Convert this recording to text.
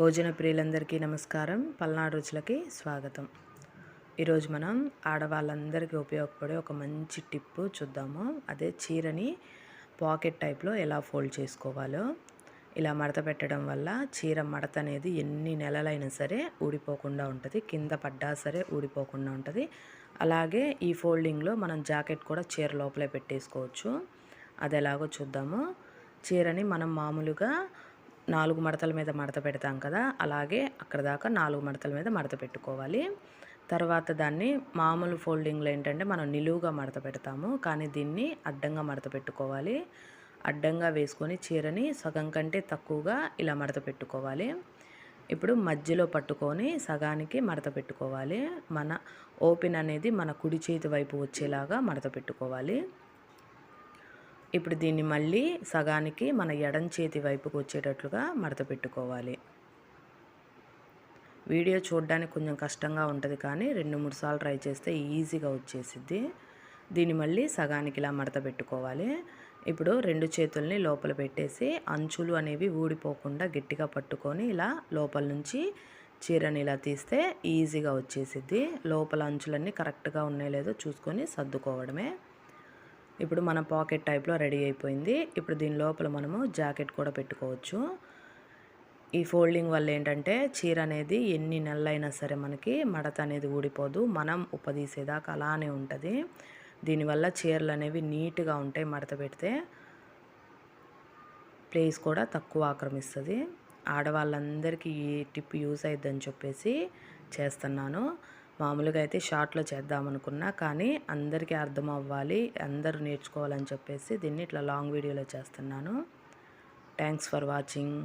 భోజన ప్రియులందరికీ నమస్కారం. పల్నాడు రుచులకి స్వాగతం. ఈరోజు మనం ఆడవాళ్ళందరికీ ఉపయోగపడే ఒక మంచి టిప్పు చూద్దాము. అదే చీరని పాకెట్ టైప్లో ఎలా ఫోల్డ్ చేసుకోవాలో. ఇలా మడత పెట్టడం వల్ల చీర మడత అనేది ఎన్ని నెలలైనా సరే ఊడిపోకుండా ఉంటుంది, కింద పడ్డా సరే ఊడిపోకుండా ఉంటుంది. అలాగే ఈ ఫోల్డింగ్లో మనం జాకెట్ కూడా చీర లోపలే పెట్టేసుకోవచ్చు. అది ఎలాగో చూద్దాము. చీరని మనం మామూలుగా 4 మడతల మీద మడత పెడతాం కదా, అలాగే అక్కడ దాకా 4 మడతల మీద మడత పెట్టుకోవాలి. తర్వాత దాన్ని మామూలు ఫోల్డింగ్లో ఏంటంటే మనం నిలువుగా మడత పెడతాము, కానీ దీన్ని అడ్డంగా మడత పెట్టుకోవాలి. అడ్డంగా వేసుకొని చీరని సగం కంటే తక్కువగా ఇలా మడత పెట్టుకోవాలి. ఇప్పుడు మధ్యలో పట్టుకొని సగానికి మడత పెట్టుకోవాలి. మన ఓపెన్ అనేది మన కుడి చేతి వైపు వచ్చేలాగా మడత పెట్టుకోవాలి. ఇప్పుడు దీన్ని మళ్ళీ సగానికి మన ఎడం చేతి వైపుకు వచ్చేటట్లుగా మడత పెట్టుకోవాలి. వీడియో చూడడానికి కొంచెం కష్టంగా ఉంటుంది, కానీ 2-3 సార్లు ట్రై చేస్తే ఈజీగా వచ్చేసిద్ది. దీన్ని మళ్ళీ సగానికి ఇలా మడత పెట్టుకోవాలి. ఇప్పుడు 2 చేతుల్ని లోపల పెట్టేసి అంచులు అనేవి ఊడిపోకుండా గట్టిగా పట్టుకొని ఇలా లోపల నుంచి చీరని ఇలా తీస్తే ఈజీగా వచ్చేసిద్ది. లోపల అంచులన్నీ కరెక్ట్గా ఉన్నాయో లేదో చూసుకొని సర్దుకోవడమే. ఇప్పుడు మన పాకెట్ టైప్లో రెడీ అయిపోయింది. ఇప్పుడు దీని లోపల మనము జాకెట్ కూడా పెట్టుకోవచ్చు. ఈ ఫోల్డింగ్ వల్ల ఏంటంటే చీర అనేది ఎన్ని నెలలైనా సరే మనకి మడత అనేది ఊడిపోదు, మనం ఉప్పదీసేదాకా అలానే ఉంటుంది. దీనివల్ల చీరలు అనేవి నీట్గా ఉంటాయి. మడత పెడితే ప్లేస్ కూడా తక్కువ ఆక్రమిస్తుంది. ఆడవాళ్ళందరికీ ఈ టిప్ యూస్ అయిద్దని చెప్పేసి చేస్తున్నాను. మామూలుగా అయితే షార్ట్లో చేద్దామనుకున్నా, కానీ అందరికీ అర్థం అవ్వాలి, అందరూ నేర్చుకోవాలని చెప్పేసి దీన్ని ఇట్లా లాంగ్ వీడియోలో చేస్తున్నాను. Thanks for watching.